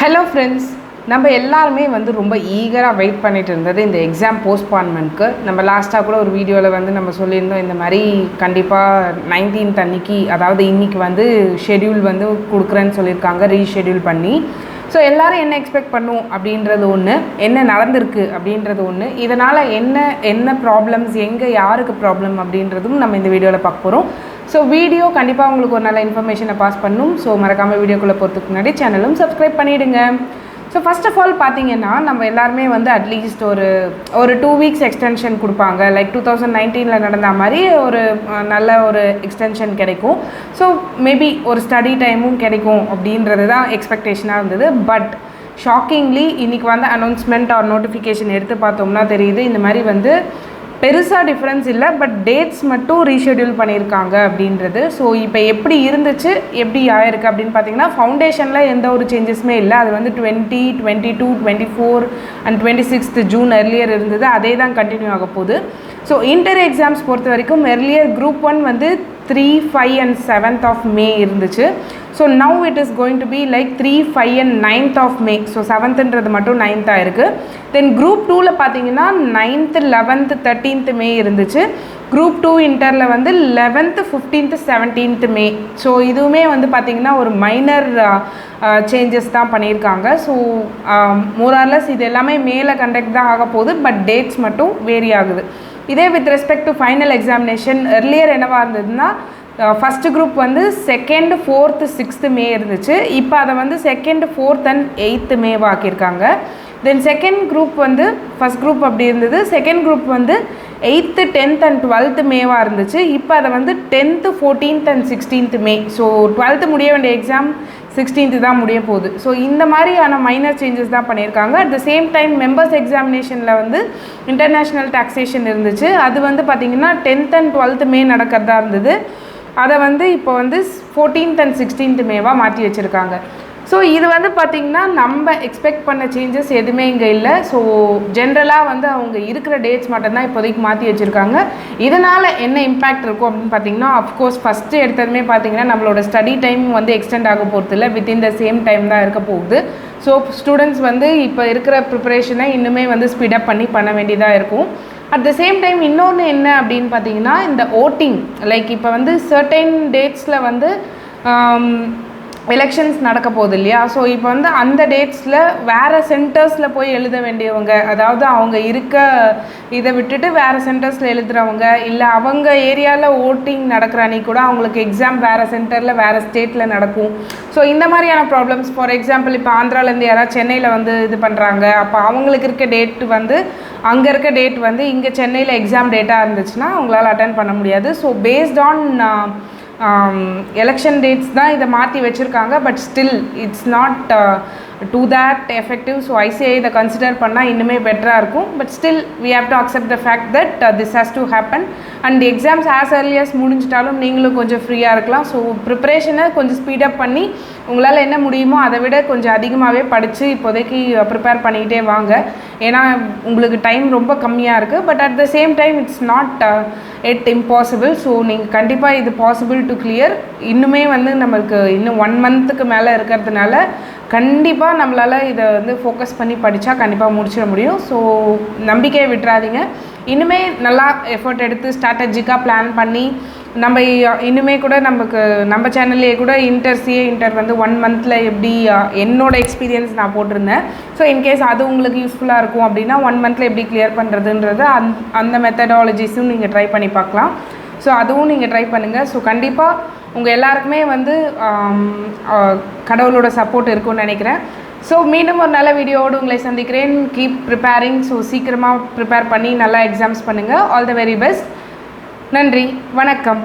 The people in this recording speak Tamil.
ஹலோ ஃப்ரெண்ட்ஸ், நம்ம எல்லாருமே ரொம்ப ஈகராக வெயிட் பண்ணிட்டு இருந்தது இந்த எக்ஸாம் போஸ்ட்பான்மெண்ட்க்கு. நம்ம லாஸ்ட்டாக கூட ஒரு வீடியோவில் நம்ம சொல்லியிருந்தோம், இந்த மாதிரி கண்டிப்பாக 19th அன்னைக்கு, அதாவது இன்றைக்கி ஷெட்யூல் கொடுக்குறேன்னு சொல்லியிருக்காங்க, ரீஷெட்யூல் பண்ணி. ஸோ எல்லோரும் என்ன எக்ஸ்பெக்ட் பண்ணும் அப்படின்றது ஒன்று, என்ன நடந்திருக்கு அப்படின்றது ஒன்று, இதனால் என்ன ப்ராப்ளம்ஸ், எங்கே யாருக்கு ப்ராப்ளம் அப்படின்றதும் நம்ம இந்த வீடியோவில் பார்க்க போகிறோம். ஸோ வீடியோ கண்டிப்பாக உங்களுக்கு ஒரு நல்ல இன்ஃபர்மேஷனை பாஸ் பண்ணும். ஸோ மறக்காமல் வீடியோக்குள்ளே போகிறதுக்கு முன்னாடி சேனலும் சப்ஸ்கிரைப் பண்ணிவிடுங்க. ஸோ ஃபஸ்ட் ஆஃப் ஆல் பார்த்தீங்கன்னா, நம்ம எல்லாருமே அட்லீஸ்ட் ஒரு 2 weeks எக்ஸ்டென்ஷன் கொடுப்பாங்க. லைக் 2019 நடந்த மாதிரி ஒரு நல்ல ஒரு எக்ஸ்டென்ஷன் கிடைக்கும். ஸோ மேபி ஒரு ஸ்டடி டைமும் கிடைக்கும் அப்படின்றது தான் எக்ஸ்பெக்டேஷனாக இருந்தது. பட் ஷாக்கிங்லி இன்றைக்கி அனௌன்ஸ்மெண்ட் ஆர் நோட்டிஃபிகேஷன் எடுத்து பார்த்தோம்னா தெரியுது, இந்த மாதிரி பெருசாக டிஃப்ரென்ஸ் இல்லை, பட் டேட்ஸ் மட்டும் ரீஷெட்யூல் பண்ணியிருக்காங்க அப்படின்றது. ஸோ இப்போ எப்படி இருந்துச்சு, எப்படி ஆயிருக்கு அப்படின்னு பார்த்தீங்கன்னா, ஃபவுண்டேஷனில் எந்த ஒரு சேஞ்சஸுமே இல்லை. அது 20, 22, 24 அண்ட் 26th June எர்லியர் இருந்தது, அதே தான் கண்டினியூ ஆக போகுது. ஸோ இன்டர் எக்ஸாம்ஸ் பொறுத்த வரைக்கும் earlier group 1 3, 5 and 7th of May இருந்துச்சு. So now it is going to be like 3, 5 and 9th of May. So 7th மட்டும் 9th இருக்குது. தென் குரூப் 2ல் பார்த்தீங்கன்னா 9th, 11th, 13th May இருந்துச்சு. Group 2 இன்டரில் 11th, 15th, 17th May. So இதுவுமே பார்த்தீங்கன்னா ஒரு மைனர் சேஞ்சஸ் தான் பண்ணியிருக்காங்க. ஸோ மோரார்லெஸ் இது எல்லாமே மேலே கண்டக்ட் தான் ஆக போகுது, பட் டேட்ஸ் மட்டும் வேரி ஆகுது. இதே with respect to final examination earlier என்னவாக இருந்ததுன்னா, first group 2nd, 4th, 6th May இருந்துச்சு. இப்போ அதை 2nd, 4th and 8th May ஆக்கியிருக்காங்க. Then second group first group அப்படி இருந்தது. Second group 8th, 10th and 12th May இருந்துச்சு. இப்போ அதை 10th, 14th and 16th May. So 12th முடிய வேண்டிய எக்ஸாம் 16th தான் முடிய போகுது. ஸோ இந்த மாதிரியான மைனர் சேஞ்சஸ் தான் பண்ணியிருக்காங்க. At the same time members எக்ஸாமினேஷனில் இன்டர்நேஷ்னல் டாக்ஸேஷன் இருந்துச்சு. அது பார்த்திங்கன்னா 10th and 12th May நடக்கிறதா இருந்தது. அதை இப்போ 14th and 16th May மாற்றி வச்சுருக்காங்க. ஸோ இது பார்த்திங்கன்னா நம்ம எக்ஸ்பெக்ட் பண்ண சேஞ்சஸ் எதுவுமே இங்கே இல்லை. ஸோ ஜென்ரலாக அவங்க இருக்கிற டேட்ஸ் மட்டும்தான் இப்போதைக்கு மாற்றி வச்சுருக்காங்க. இதனால் என்ன இம்பேக்ட் இருக்கும் அப்படின்னு பார்த்தீங்கன்னா, அஃப்கோர்ஸ் ஃபஸ்ட்டு எடுத்ததுமே பார்த்திங்கன்னா நம்மளோட ஸ்டடி டைம் எக்ஸ்டெண்ட் ஆக போகிறது இல்லை, வித்தின் த சேம் டைம் தான் இருக்க போகுது. ஸோ ஸ்டூடெண்ட்ஸ் இப்போ இருக்கிற ப்ரிப்பரேஷனை இன்னுமே ஸ்பீடப் பண்ண வேண்டியதாக இருக்கும். அட் த சேம் டைம் இன்னொன்று என்ன அப்படின்னு பார்த்தீங்கன்னா, இந்த ஓட்டிங் லைக் இப்போ சர்டைன் டேட்ஸில் எலெக்ஷன்ஸ் நடக்க போகுது இல்லையா. ஸோ இப்போ அந்த டேட்ஸில் வேறு சென்டர்ஸில் போய் எழுத வேண்டியவங்க, அதாவது அவங்க இருக்க இதை விட்டுட்டு வேறு சென்டர்ஸில் எழுதுகிறவங்க, இல்லை அவங்க ஏரியாவில் ஓட்டிங் நடக்கிற அன்றைக்கி கூட அவங்களுக்கு எக்ஸாம் வேறு சென்டரில் வேறு ஸ்டேட்டில் நடக்கும். ஸோ இந்த மாதிரியான ப்ராப்ளம்ஸ், ஃபார் எக்ஸாம்பிள் இப்போ ஆந்திராவிலேருந்து யாராவது சென்னையில் இது பண்ணுறாங்க, அப்போ அவங்களுக்கு இருக்க டேட்டு அங்கே இருக்க டேட் இங்கே சென்னையில் எக்ஸாம் டேட்டாக இருந்துச்சுன்னா அவங்களால அட்டென்ட் பண்ண முடியாது. So based on election dates தான் இதை மாற்றி வச்சுருக்காங்க. But still it's not to that effective. So ICI இதை கன்சிடர் பண்ணால் இன்னுமே பெட்டராக இருக்கும். But still we have to accept the fact that this has to happen. And exams as earliest முடிஞ்சிட்டாலும் நீங்களும் கொஞ்சம் ஃப்ரீயாக இருக்கலாம். ஸோ ப்ரிப்பரேஷனை கொஞ்சம் ஸ்பீடப் பண்ணி உங்களால் என்ன முடியுமோ அதை விட கொஞ்சம் அதிகமாகவே படித்து இப்போதைக்கு ப்ரிப்பேர் பண்ணிக்கிட்டே வாங்க. ஏன்னா உங்களுக்கு டைம் ரொம்ப கம்மியாக இருக்குது. But at the same time it's not it impossible. So நீங்கள் கண்டிப்பாக இது பாசிபிள் டு கிளியர். இன்னுமே நம்மளுக்கு இன்னும் 1 monthக்கு மேலே இருக்கிறதுனால கண்டிப்பாக நம்மளால் இதை ஃபோக்கஸ் பண்ணி படித்தா கண்டிப்பாக முடிச்சிட முடியும். ஸோ நம்பிக்கையை விட்டுறாதீங்க. இன்னுமே நல்லா எஃபர்ட் எடுத்து ஸ்ட்ராட்டஜிக்காக பிளான் பண்ணி நம்ம இன்னுமே கூட நம்ம சேனல்லே கூட இன்டர் 1 monthல எப்படி என்னோடய எக்ஸ்பீரியன்ஸ் நான் போட்டிருந்தேன். ஸோ இன்கேஸ் அது உங்களுக்கு யூஸ்ஃபுல்லாக இருக்கும் அப்படின்னா 1 monthல எப்படி கிளியர் பண்ணுறதுன்றது அந்த மெத்தடாலஜிஸும் நீங்கள் ட்ரை பண்ணி பார்க்கலாம். ஸோ அதுவும் நீங்கள் ட்ரை பண்ணுங்கள். ஸோ கண்டிப்பாக உங்கள் எல்லாருக்குமே கடவுளோட சப்போர்ட் இருக்கும்னு நினைக்கிறேன். ஸோ மீண்டும் ஒரு நல்ல வீடியோவோடு உங்களை சந்திக்கிறேன். Keep preparing. ஸோ சீக்கிரமாக ப்ரிப்பேர் பண்ணி நல்லா எக்ஸாம்ஸ் பண்ணுங்கள். All the very best. நன்றி, வணக்கம்.